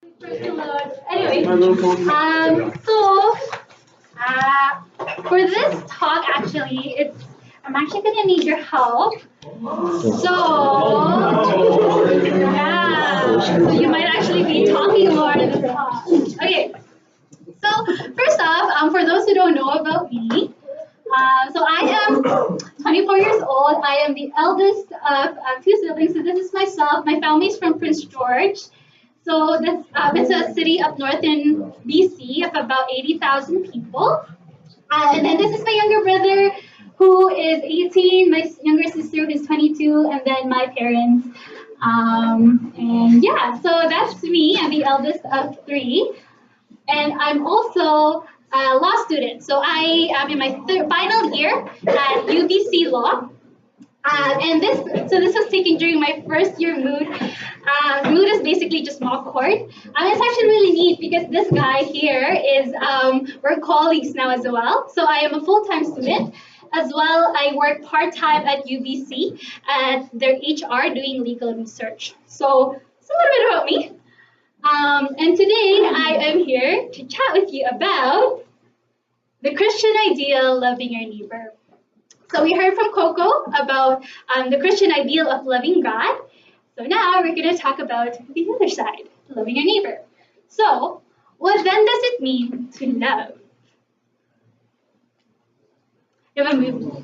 Anyway, for this talk, actually, I'm actually gonna need your help. So you might actually be talking more in this talk. Okay. So first off, for those who don't know about me, so I am 24 years old. I am the eldest of two siblings. So this is myself. My family's from Prince George. So this it's a city up north in BC of about 80,000 people. And then this is my younger brother who is 18, my younger sister who's 22, and then my parents. And yeah, so that's me. I'm the eldest of three. And I'm also a law student. So I am in my final year at UBC Law. And this was taken during my first year mood. Mood is basically just mock court. It's actually really neat because this guy here is we're colleagues now as well. So I am a full-time student. As well, I work part-time at UBC at their HR doing legal research. So it's a little bit about me. And today I am here to chat with you about the Christian ideal, loving your neighbor. So we heard from Coco about the Christian ideal of loving God. So now we're going to talk about the other side, loving your neighbor. So what then does it mean to love? You have a movie.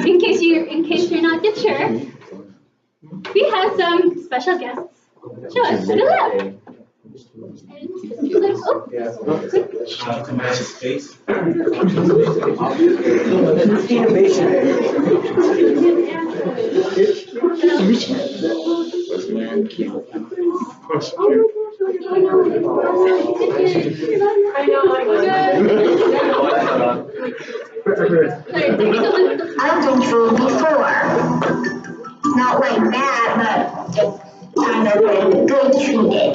In case you're not yet sure, we have some special guests. Show us how to love. To match his face. I've been through before. Not like that, but kind of been good treated.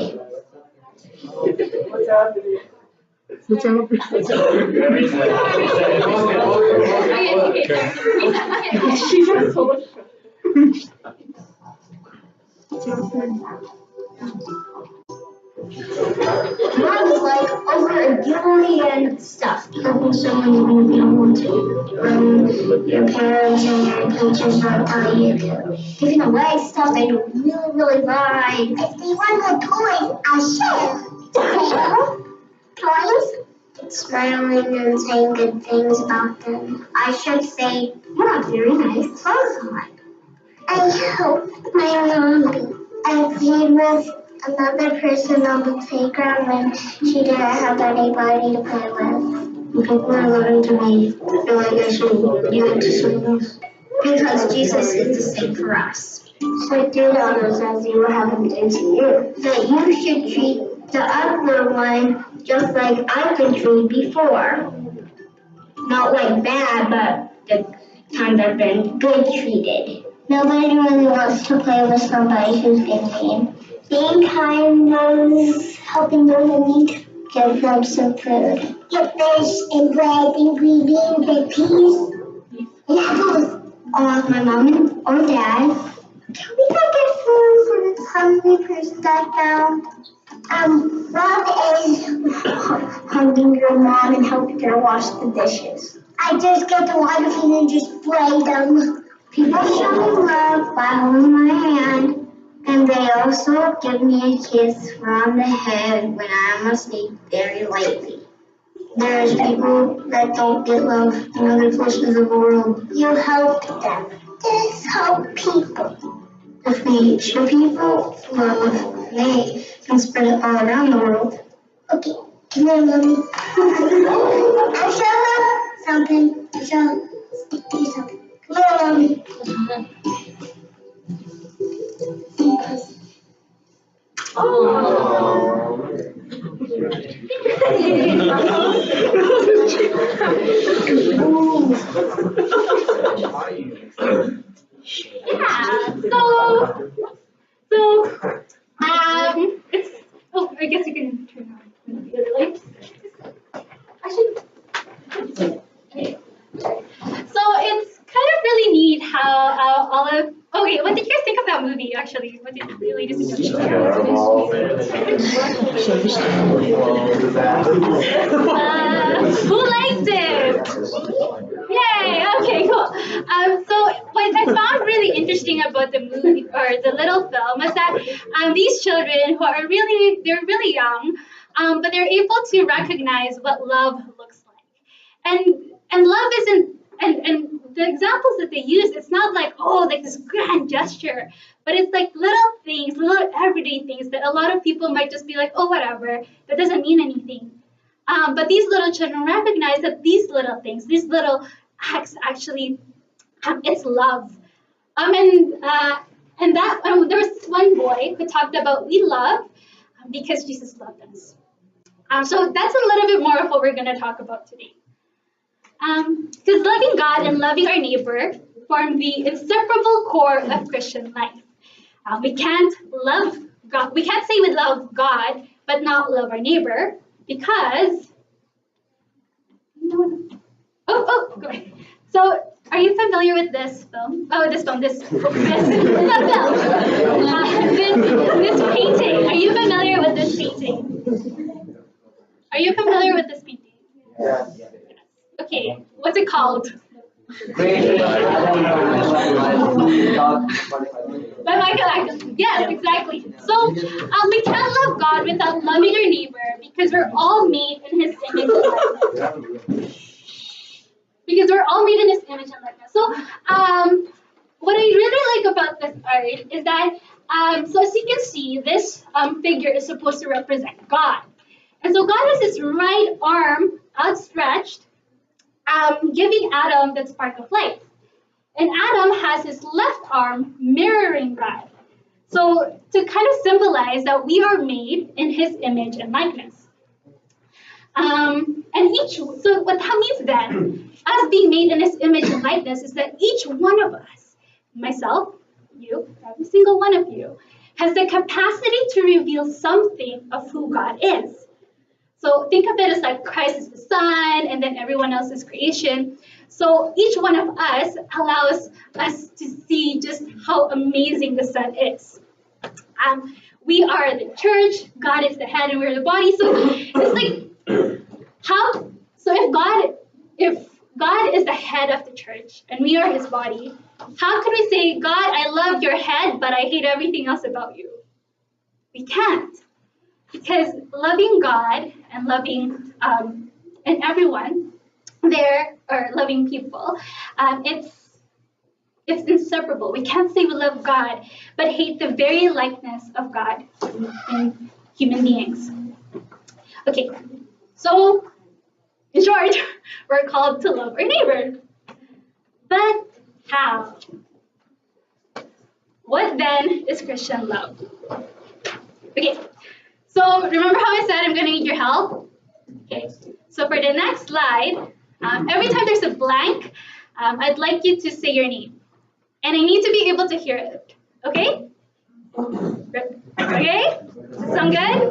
Mine's like over a billion stuff. Helping someone even if you don't want to. Your parents and your teachers don't tell you to. Giving away stuff that you really like. If they want a toy, I share. Toys? Smiling and saying good things about them. I should say, you have very nice clothes on. I hope my mom I played with another person on the playground when she didn't have anybody to play with. People are learning to me. I feel like I should give it to someone else. Because Jesus is the same for us. So do to others as you would have them do to you. That you should treat the other one just like I've been treated before. Not like bad, but the times I've been good treated. Nobody really wants to play with somebody who's been mean. Being kind knows helping those in need. Give them some food. Get fish and bread, ingredients and peas. Apples. My mom or dad. Can we go get food for the hungry person I found? Rob is hugging your mom and helping her wash the dishes. I just get the water feed and just spray them. People show me love by holding my hand, and they also give me a kiss around the head when I'm asleep very lately. There's people that don't get love in other places of the world. You help them. Just help people. If we show people love, they can spread it all around the world. Okay, come here, mommy. I'll show them something. I'll show you something. Come here, mommy. It's, I guess you can turn on the other lights. Okay. So it's kind of really neat how all of, okay, what did you guys think of that movie actually? What did you, ladies and gentlemen? Who liked it? Yay! Okay, cool. So what I found really interesting about the movie or the little film was that these children who are they're really young, but they're able to recognize what love looks like, and love isn't and the examples that they use, it's not like like this grand gesture, but it's like little things, little everyday things that a lot of people might just be like, oh whatever, that doesn't mean anything. But these little children recognize that these little things, these little acts actually, it's love. And that there was this one boy who talked about we love because Jesus loved us. So that's a little bit more of what we're going to talk about today. Because loving God and loving our neighbor form the inseparable core of Christian life. We can't love God. We can't say we love God but not love our neighbor because. Go ahead. So, are you familiar with this film? Oh, this film. This painting. Are you familiar with this painting? Are you familiar with this painting? Yes. Okay, what's it called? By Michael. Yes, exactly. So we can't love God without loving our neighbor because we're all made in His image and likeness. Because we're all made in His image and likeness. So what I really like about this art is that so as you can see, this figure is supposed to represent God, and so God has His right arm outstretched, giving Adam that spark of life. And Adam has his left arm mirroring God. So to kind of symbolize that we are made in His image and likeness. So what that means then, us being made in His image and likeness, is that each one of us, myself, you, every single one of you, has the capacity to reveal something of who God is. So think of it as like Christ is the Son, and then everyone else is creation. So each one of us allows us to see just how amazing the Son is. We are the church, God is the head, and we're the body. So it's like, if God is the head of the church, and we are His body, how can we say, God, I love your head, but I hate everything else about you? We can't. Because loving God and loving and everyone there, or loving people, it's inseparable. We can't say we love God but hate the very likeness of God in human beings. Okay, so in short, we're called to love our neighbor. But how? What then is Christian love? Okay. So remember how I said I'm going to need your help? Okay. So for the next slide, every time there's a blank, I'd like you to say your name. And I need to be able to hear it. Okay? Okay? Sound good?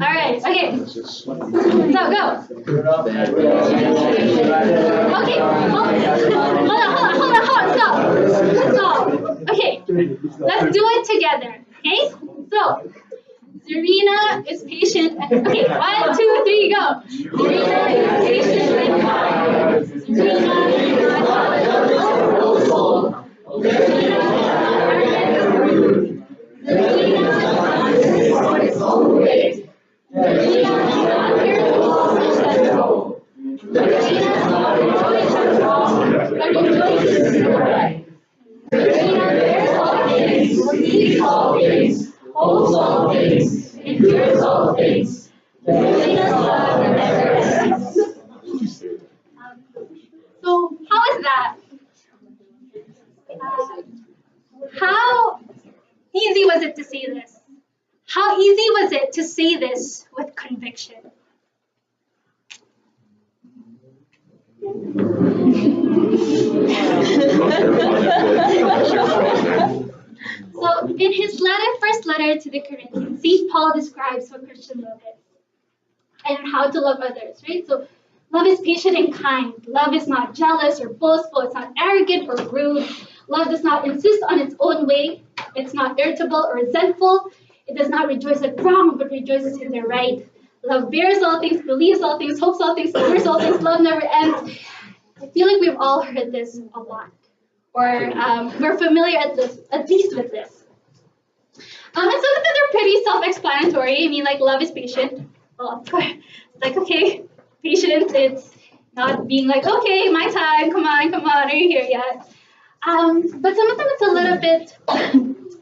All right. Okay. So go. Okay. Hold on. Stop. Okay. Let's do it together. Okay? So. Serena is patient. Okay, 1, 2, 3, go. Serena is patient and kind. Serena is not hopeful. Serena is not arrogant. Serena is not for its own way. Serena is not careful of resentful. Serena is not rejoices wrong, but rejoices in the right. Serena bears all things, believes all things, holds all things, endures all things. Serena's love never ends. So, how is that? How easy was it to say this? How easy was it to say this with conviction? So in his first letter to the Corinthians, St. Paul describes what Christian love is and how to love others, right? So love is patient and kind. Love is not jealous or boastful. It's not arrogant or rude. Love does not insist on its own way. It's not irritable or resentful. It does not rejoice at wrong, but rejoices in the right. Love bears all things, believes all things, hopes all things, suffers all things, love never ends. I feel like we've all heard this a lot, or we're familiar at least with this. And some of them are pretty self-explanatory. I mean, like love is patient. Well, of course, like okay, patience. It's not being like, okay, my time. Come on, are you here yet? But some of them it's a little bit.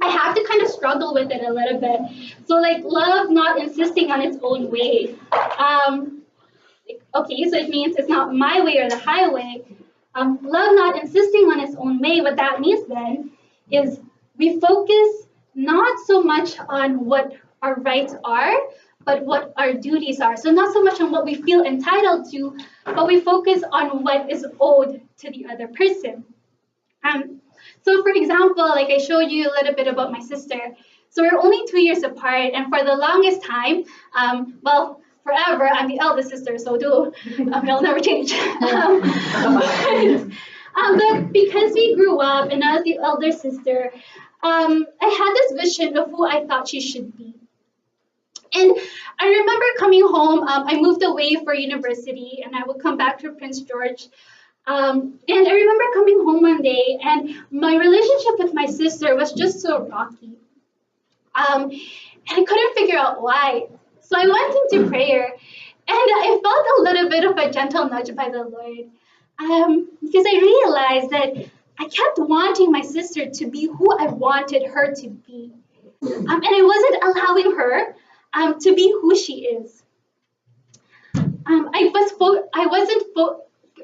I have to kind of struggle with it a little bit. So like love not insisting on its own way. Okay, so it means it's not my way or the highway. Love not insisting on its own way. What that means then is we focus not so much on what our rights are, but what our duties are. So not so much on what we feel entitled to, but we focus on what is owed to the other person. So for example, like I showed you a little bit about my sister. So we're only 2 years apart, and for the longest time, well, forever, I'm the eldest sister, so it'll never change. But because we grew up and I was the elder sister, I had this vision of who I thought she should be. And I remember coming home, I moved away for university and I would come back to Prince George. And I remember coming home one day and my relationship with my sister was just so rocky. And I couldn't figure out why. So I went into prayer and I felt a little bit of a gentle nudge by the Lord. Because I realized that I kept wanting my sister to be who I wanted her to be. And I wasn't allowing her to be who she is.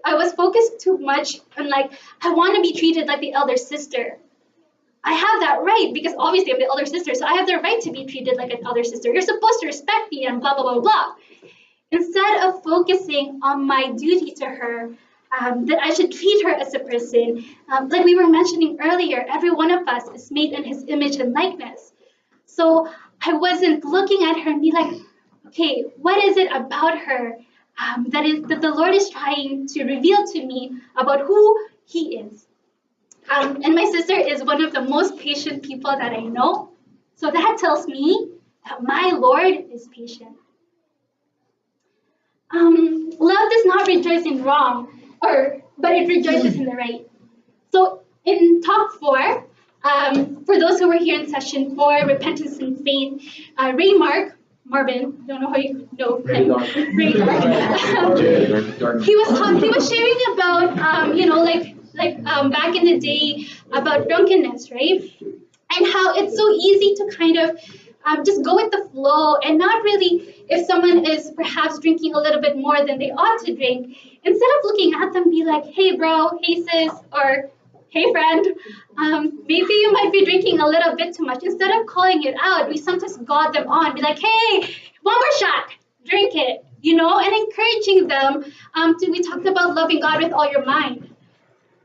I was focused too much on like I want to be treated like the elder sister. I have that right because obviously I'm the elder sister, so I have the right to be treated like an elder sister. You're supposed to respect me and blah blah blah blah. Instead of focusing on my duty to her, that I should treat her as a person, like we were mentioning earlier, every one of us is made in His image and likeness. So I wasn't looking at her and be like, okay, what is it about her that the Lord is trying to reveal to me about who He is? And my sister is one of the most patient people that I know. So that tells me that my Lord is patient. Love does not rejoice in wrong, but it rejoices in the right. So in talk 4, for those who were here in session 4, repentance and faith, Marvin, don't know how you know him. Ray Dark. He was sharing about back in the day about drunkenness, right? And how it's so easy to kind of just go with the flow and not really, if someone is perhaps drinking a little bit more than they ought to drink, instead of looking at them, be like, hey bro, hey sis, or hey friend, maybe you might be drinking a little bit too much. Instead of calling it out, we sometimes guard them on, be like, hey, one more shot, drink it, and encouraging them we talked about loving God with all your mind.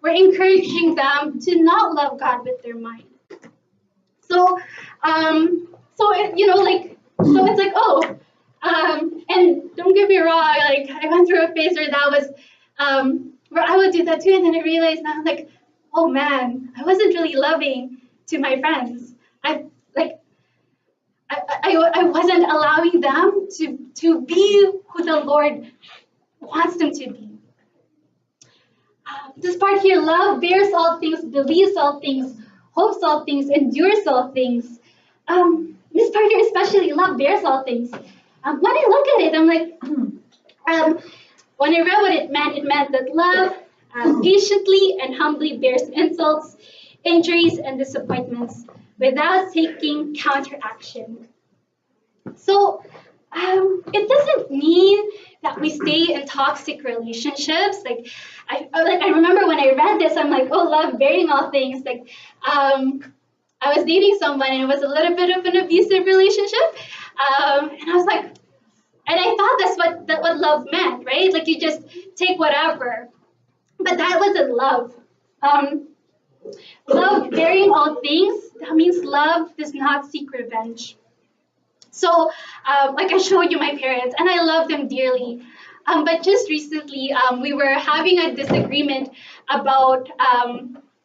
We're encouraging them to not love God with their mind. So it's like, and don't get me wrong, like I went through a phase where that was, where I would do that too, and then I realized now, like, oh man, I wasn't really loving to my friends. I wasn't allowing them to be who the Lord wants them to be. This part here, love bears all things, believes all things, hopes all things, endures all things. This part here especially, love bears all things. When I look at it, I'm like, when I read what it meant that love patiently and humbly bears insults, injuries, and disappointments without taking counteraction. So it doesn't mean that we stay in toxic relationships. Like I remember when I read this, I'm like, oh, love bearing all things. Like I was dating someone and it was a little bit of an abusive relationship, and I was like, and I thought that's what love meant, right? Like you just take whatever, but that wasn't love. Love bearing all things, that means love does not seek revenge. So, like I showed you my parents, and I love them dearly. But just recently, we were having a disagreement about,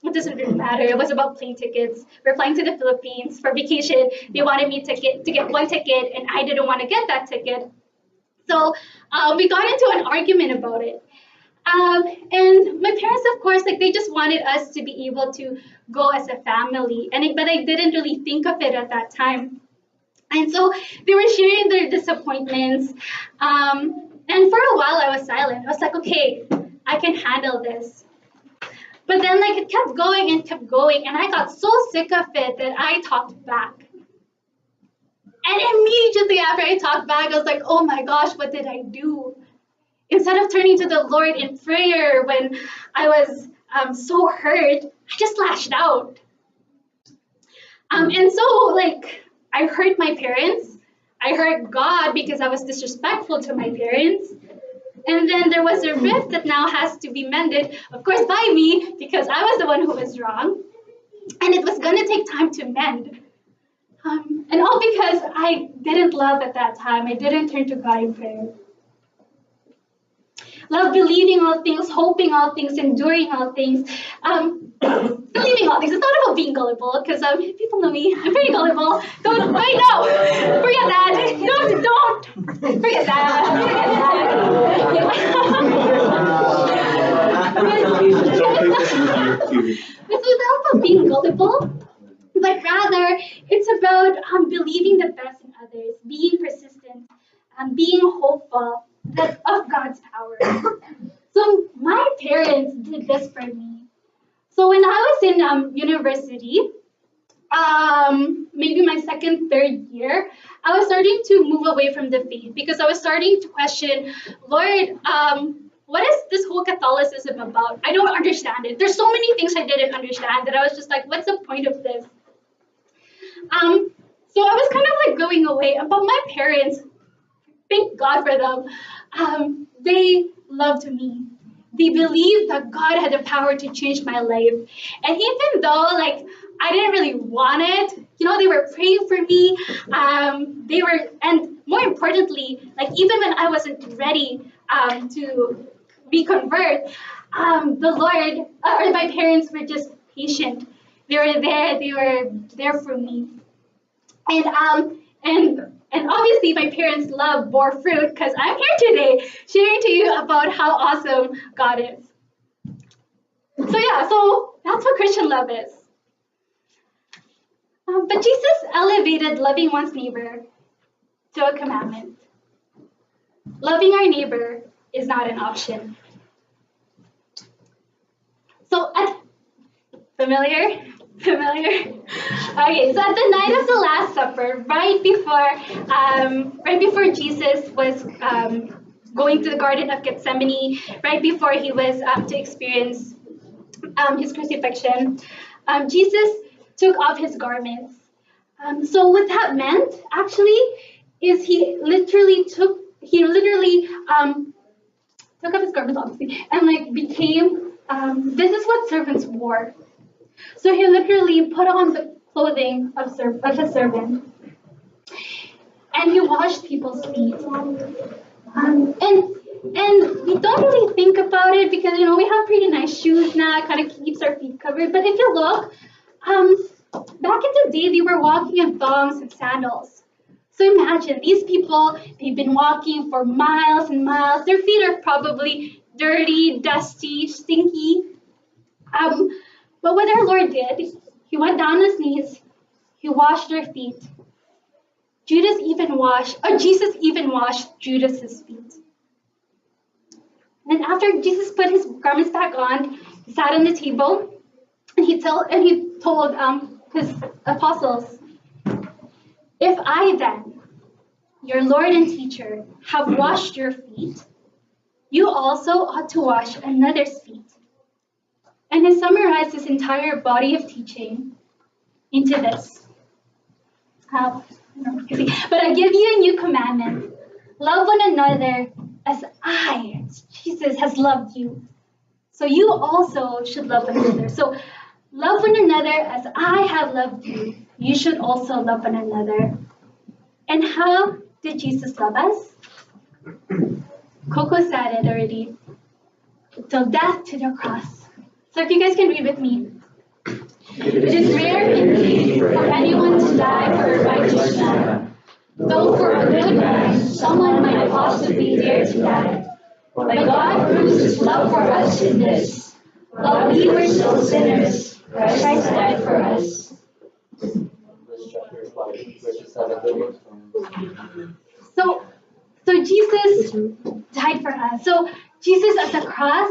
it doesn't really matter. It was about plane tickets. We're flying to the Philippines for vacation. They wanted me to get one ticket, and I didn't want to get that ticket. So we got into an argument about it. And my parents, of course, like they just wanted us to be able to go as a family, but I didn't really think of it at that time. And so they were sharing their disappointments. And for a while, I was silent. I was like, okay, I can handle this. But then, like, it kept going, and I got so sick of it that I talked back. And immediately after I talked back, I was like, oh my gosh, what did I do? Instead of turning to the Lord in prayer when I was so hurt, I just lashed out. And so, like, I hurt my parents. I hurt God because I was disrespectful to my parents. And then there was a rift that now has to be mended, of course, by me, because I was the one who was wrong. And it was going to take time to mend. And all because I didn't love at that time. I didn't turn to God in prayer. Love believing all things, hoping all things, enduring all things. Believing all things. It's not about being gullible, because people know me. I'm very gullible. Don't, wait, no. Forget that. Don't. Forget that. It's not about being gullible, but rather it's about believing the best in others, being persistent, being hopeful of God's power. So my parents did this for me. So when I was in university, maybe my second, third year, I was starting to move away from the faith because I was starting to question, Lord, what is this whole Catholicism about? I don't understand it. There's so many things I didn't understand that I was just like, what's the point of this? So I was kind of like going away. But my parents, thank God for them, they loved me. They believed that God had the power to change my life. And even though like I didn't really want it, they were praying for me. And more importantly, like even when I wasn't ready to reconvert, the Lord or my parents were just patient. They were there for me. And obviously my parents' love bore fruit because I'm here today sharing to you about how awesome God is. So that's what Christian love is. But Jesus elevated loving one's neighbor to a commandment. Loving our neighbor is not an option. So, familiar? Okay, so at the night of the Last Supper, right before Jesus was going to the Garden of Gethsemane, right before he was to experience his crucifixion, Jesus took off his garments. So what that meant actually is he literally took off his garments, obviously, and like became. This is what servants wore. So he literally put on the clothing of a servant, and he washed people's feet. And we don't really think about it because we have pretty nice shoes now. It kind of keeps our feet covered. But if you look, back in the day, they were walking in thongs and sandals. So imagine these people, they've been walking for miles and miles. Their feet are probably dirty, dusty, stinky. But what our Lord did, he went down on his knees, he washed their feet. Jesus even washed Judas's feet. And after Jesus put his garments back on, he sat on the table and he told his apostles, if I then, your Lord and teacher, have washed your feet, you also ought to wash another's feet. And he summarized his entire body of teaching into this. But I give you a new commandment. Love one another as Jesus, has loved you. So you also should love one another. So love one another as I have loved you. You should also love one another. And how did Jesus love us? Coco said it already. Till death to the cross. So if you guys can read with me. It is rare indeed for anyone to die for a righteous man, though for a good man someone might possibly dare to die. But God proves his love for us in this: while we were still sinners, Christ died for us. So, so Jesus died for us. So Jesus at the cross,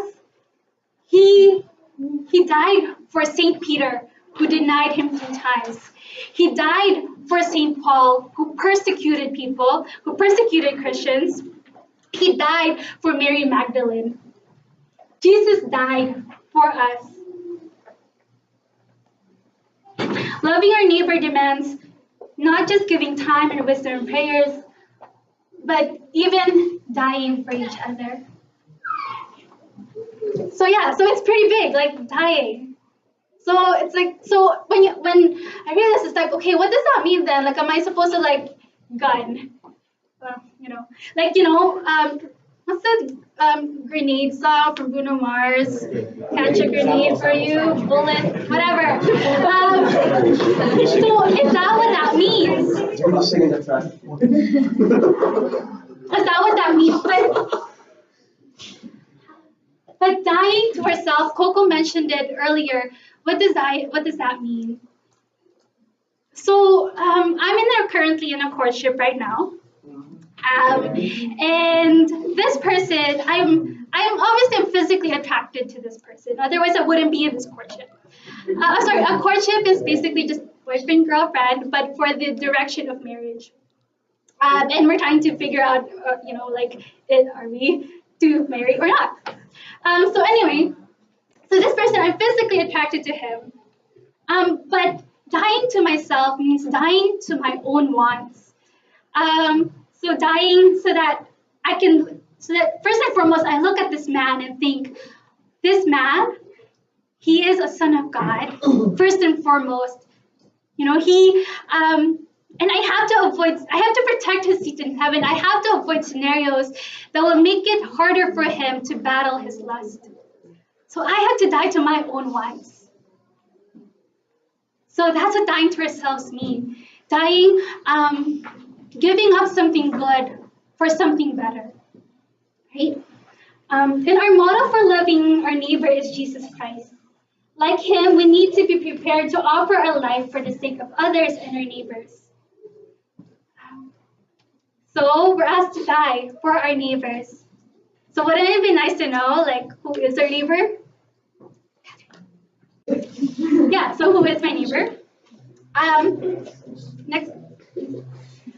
he died for Saint Peter, who denied him 3 times. He died for Saint Paul, who persecuted people, who persecuted Christians. He died for Mary Magdalene. Jesus died for us. Loving our neighbor demands not just giving time and wisdom and prayers, but even dying for each other. So it's pretty big, like dying. So it's like, so when I realized, it's like, okay, what does that mean then? Like, am I supposed to like gun? What's the grenade song from Bruno Mars? Catch a grenade for you, bullet, whatever. So is that what that means? We're not singing the track. Is that what that means? But dying to ourselves, Coco mentioned it earlier. What does that mean? So I'm currently in a courtship right now. And this person, I'm obviously physically attracted to this person. Otherwise, I wouldn't be in this courtship. A courtship is basically just boyfriend, girlfriend, but for the direction of marriage. And we're trying to figure out, are we to marry or not? So anyway, so this person, I'm physically attracted to him. But dying to myself means dying to my own wants. So dying so that first and foremost, I look at this man and think, this man, he is a son of God, first and foremost. And I have to protect his seat in heaven. I have to avoid scenarios that will make it harder for him to battle his lust. So I have to die to my own wants. So that's what dying to ourselves means. Dying, giving up something good for something better, right? And our model for loving our neighbor is Jesus Christ. Like him, we need to be prepared to offer our life for the sake of others and our neighbors. So we're asked to die for our neighbors. So wouldn't it be nice to know, like, who is our neighbor? Yeah, so who is my neighbor? Next.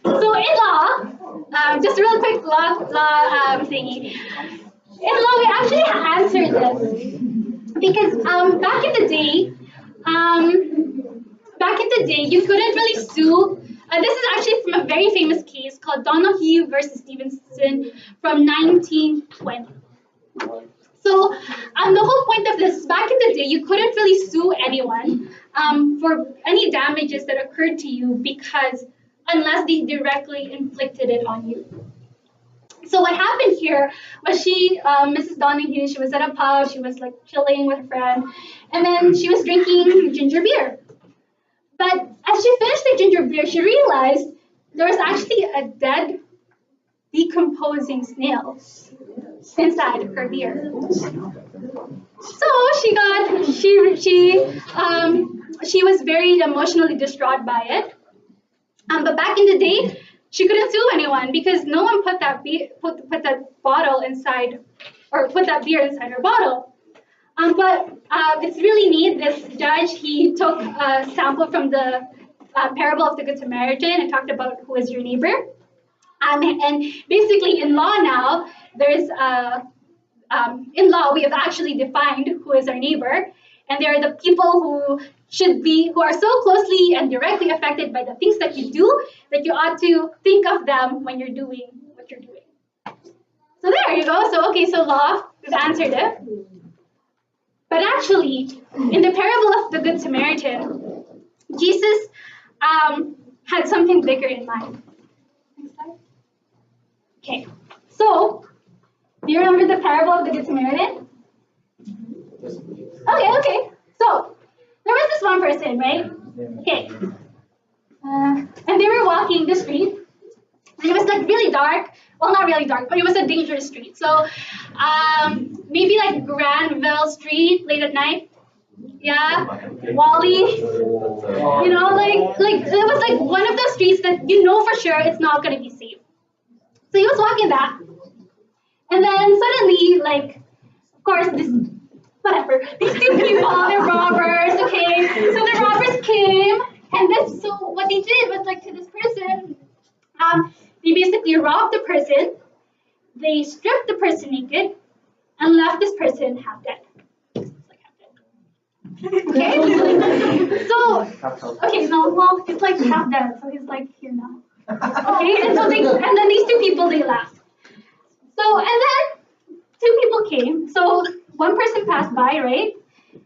So in law, just a real quick law thingy. In law, we actually answered this because back in the day, you couldn't really sue. This is actually from a very famous case called Donahue versus Stevenson from 1920. So the whole point of this, back in the day, you couldn't really sue anyone for any damages that occurred to you unless they directly inflicted it on you. So what happened here was Mrs. Donahue, she was at a pub, she was like chilling with a friend, and then she was drinking ginger beer. But as she finished the ginger beer, she realized there was actually a dead, decomposing snail inside her beer. So she was very emotionally distraught by it. But back in the day, she couldn't sue anyone because no one put that bottle inside, or put that beer inside her bottle. But it's really neat. This judge, he took a sample from the parable of the Good Samaritan and talked about who is your neighbor. And basically, in law now, in law we have actually defined who is our neighbor, and they are the people who are so closely and directly affected by the things that you do that you ought to think of them when you're doing what you're doing. So there you go. So law, we've answered it. But actually, in the parable of the Good Samaritan, Jesus had something bigger in mind. Next slide. Okay, so do you remember the parable of the Good Samaritan? Okay. So there was this one one person, right? Okay. And they were walking the street, and it was like really dark. Well, not really dark, but it was a dangerous street. So, maybe like Granville Street late at night. Yeah, Wally. You know, like it was like one of those streets that you know for sure it's not gonna be safe. So he was walking that, and then suddenly, like, of course, this whatever. These two people, they're robbers. Okay, so the robbers came, and this. So what they did was like to this person, they basically robbed the person. They stripped the person naked and left this person half dead. Like half dead. Okay? So, okay, no, well, he's like half dead, so he's like here now. Okay? And then these two people, they left. So, and then two people came. So, one person passed by, right?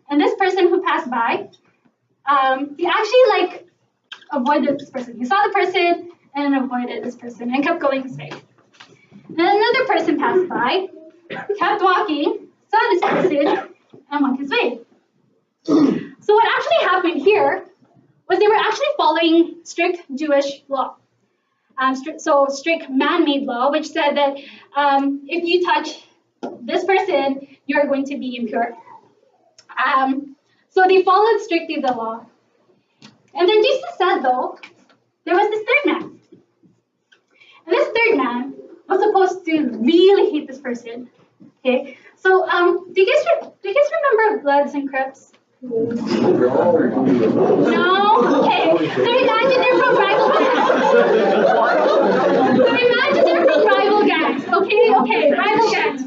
And this person who passed by, he actually like avoided this person. He saw the person and avoided this person and kept going his way. And another person passed by, kept walking, saw this person, and went his way. So what actually happened here was they were actually following strict Jewish law. Strict man-made law, which said that if you touch this person, you're going to be impure. So they followed strictly the law. And then Jesus said, though, there was this third man. And this third man was supposed to really hate this person. Okay, so do you guys remember Bloods and Crips? No. Okay. So imagine they're from rival gangs. So imagine they're from rival gangs. Okay, rival gangs.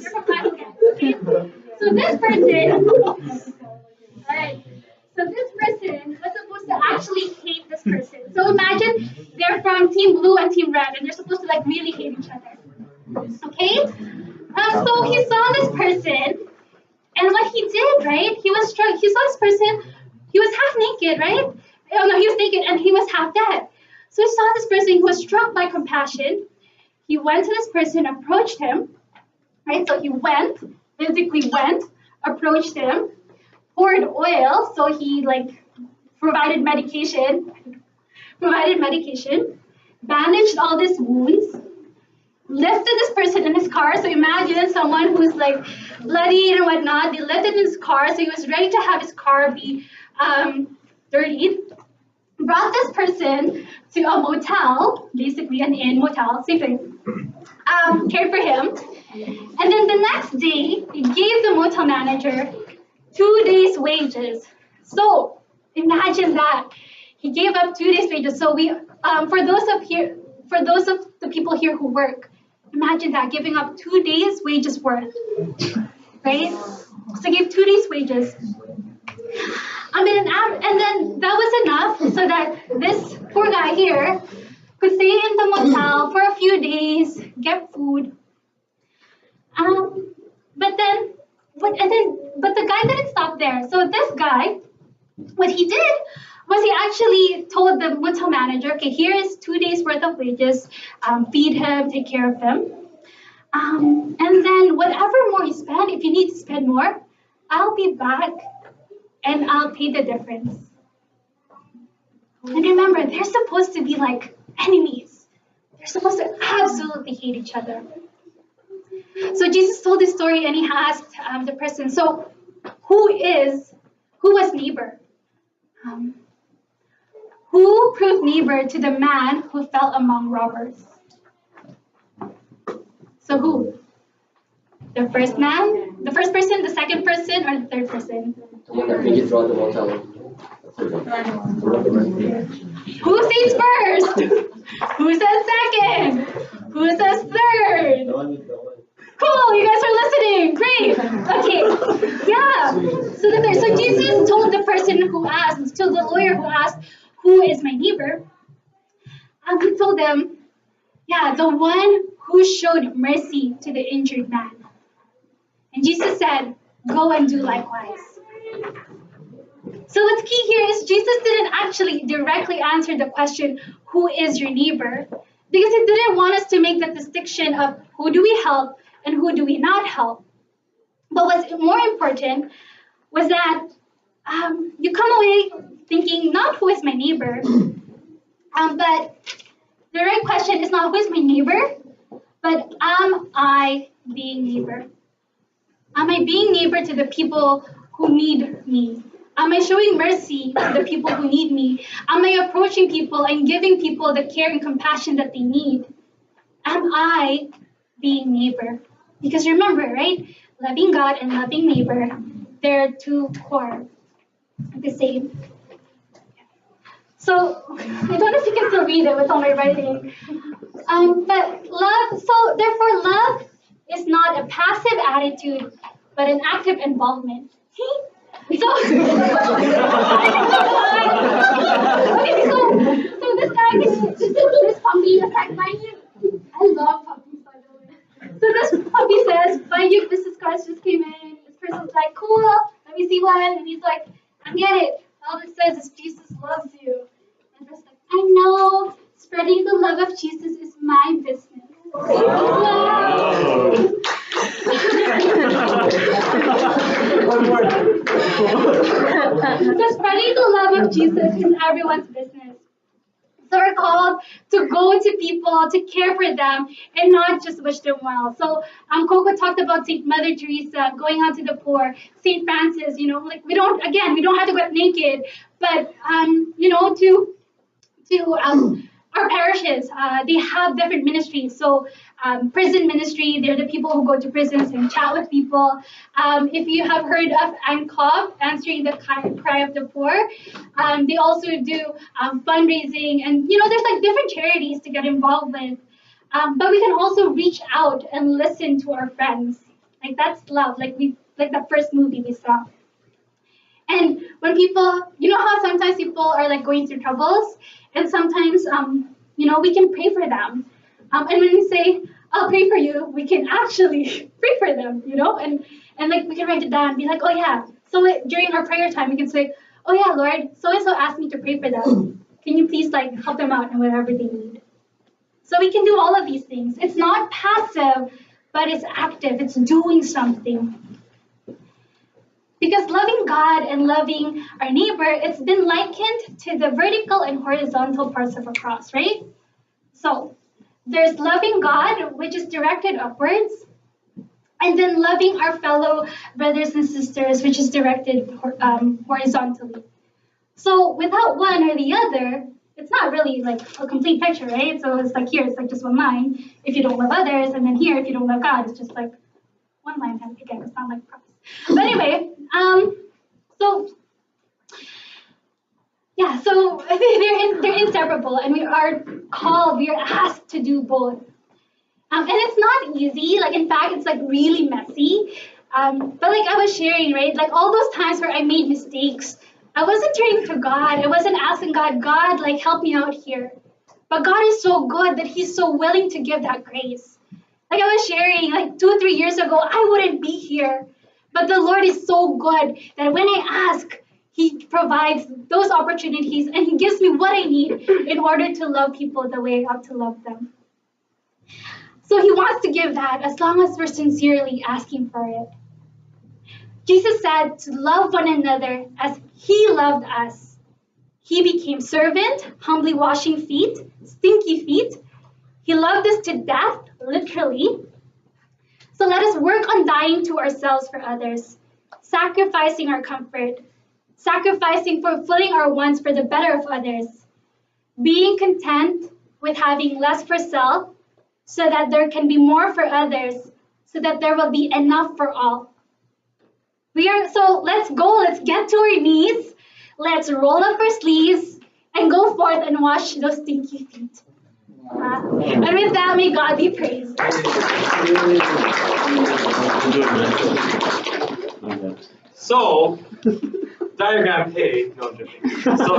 They're from rival gangs. Okay. So this person. Alright. So this person was supposed to actually hate this person. So imagine they're from Team Blue and Team Red, and they're supposed to like really hate each other. Okay? So he saw this person, and what he did, right? He saw this person. He was half naked, right? Oh no, he was naked, and he was half dead. So he saw this person who was struck by compassion. He went to this person, approached him, right? So he physically went, approached him, poured oil, so he like provided medication, bandaged all these wounds, lifted this person in his car. So imagine someone who's like bloodied and whatnot. They lifted in his car, so he was ready to have his car be dirtied. Brought this person to a motel, basically an inn motel, same thing. Cared for him, and then the next day he gave the motel manager 2 days' wages. So imagine that he gave up 2 days' wages. So for those of the people here who work, imagine that giving up 2 days' wages worth, right? So he gave 2 days' wages. I mean, and then that was enough so that this poor guy here could stay in the motel for a few days, get food. But the guy didn't stop there. So this guy, what he did was he actually told the motel manager, okay, here is 2 days worth of wages, feed him, take care of him. And then whatever more you spend, if you need to spend more, I'll be back and I'll pay the difference. And remember, they're supposed to be like enemies. They're supposed to absolutely hate each other. So Jesus told this story and he asked the person, so who was neighbor? Who proved neighbor to the man who fell among robbers? So who? The first man? The first person? The second person? Or the third person? The one that figured throughout the motel. Who says first? Who says second? Who says third? Cool, you guys are listening. Great. Okay. Yeah. So Jesus told the person who asked, to the lawyer who asked, who is my neighbor? And he told them, yeah, the one who showed mercy to the injured man. And Jesus said, go and do likewise. So what's key here is Jesus didn't actually directly answer the question, who is your neighbor? Because he didn't want us to make that distinction of who do we help and who do we not help. But what's more important was that you come away thinking not who is my neighbor, but the right question is not who is my neighbor, but am I being neighbor? Am I being neighbor to the people who need me? Am I showing mercy to the people who need me? Am I approaching people and giving people the care and compassion that they need? Am I being neighbor? Because remember, right? Loving God and loving neighbor, they're two core, the same. So I don't know if you can still read it with all my writing. But love, so therefore love is not a passive attitude, but an active involvement. So, okay, so this guy, this puppy attacked my I love puppies, by the way. So this puppy says, my new business cards just came in. This person's like, cool, let me see one. And he's like, I get it. All it says is Jesus loves you. And the person's like, I know. Spreading the love of Jesus is my business. Wow. So spreading the love of Jesus is everyone's business. So we're called to go to people, to care for them, and not just wish them well. So Coco talked about Saint Mother Teresa going out to the poor, Saint Francis. Like we don't have to get naked, but to our parishes, they have different ministries. So prison ministry, they're the people who go to prisons and chat with people. If you have heard of ANCOV, Answering the Cry of the Poor, they also do fundraising, and there's like different charities to get involved with. But we can also reach out and listen to our friends. Like that's love. Like the first movie we saw. And when people, how sometimes people are like going through troubles, and sometimes, we can pray for them. And when we say, I'll pray for you, we can actually pray for them, and like we can write it down and be like, oh yeah. So during our prayer time, we can say, oh yeah, Lord, so-and-so asked me to pray for them. Can you please like help them out in whatever they need? So we can do all of these things. It's not passive, but it's active. It's doing something. Because loving God and loving our neighbor, it's been likened to the vertical and horizontal parts of a cross, right? So there's loving God, which is directed upwards, and then loving our fellow brothers and sisters, which is directed horizontally. So without one or the other, it's not really like a complete picture, right? So it's like here, it's like just one line. If you don't love others, and then here, if you don't love God, it's just like one line. Again, it's not like cross. But anyway, so they're inseparable, and we are asked to do both. And it's not easy. Like in fact, it's like really messy. But like I was sharing, right? Like all those times where I made mistakes, I wasn't turning to God. I wasn't asking God, like help me out here. But God is so good that He's so willing to give that grace. Like I was sharing, like 2-3 years ago, I wouldn't be here. But the Lord is so good that when I ask, He provides those opportunities and He gives me what I need in order to love people the way I ought to love them. So He wants to give that as long as we're sincerely asking for it. Jesus said to love one another as He loved us. He became servant, humbly washing feet, stinky feet. He loved us to death, literally. So let us work on dying to ourselves for others, sacrificing our comfort, sacrificing fulfilling our wants for the better of others, being content with having less for self so that there can be more for others, so that there will be enough for all. So let's go, let's get to our knees, let's roll up our sleeves and go forth and wash those stinky feet. And with that, may God be praised. So, diagram A, no, I'm joking. So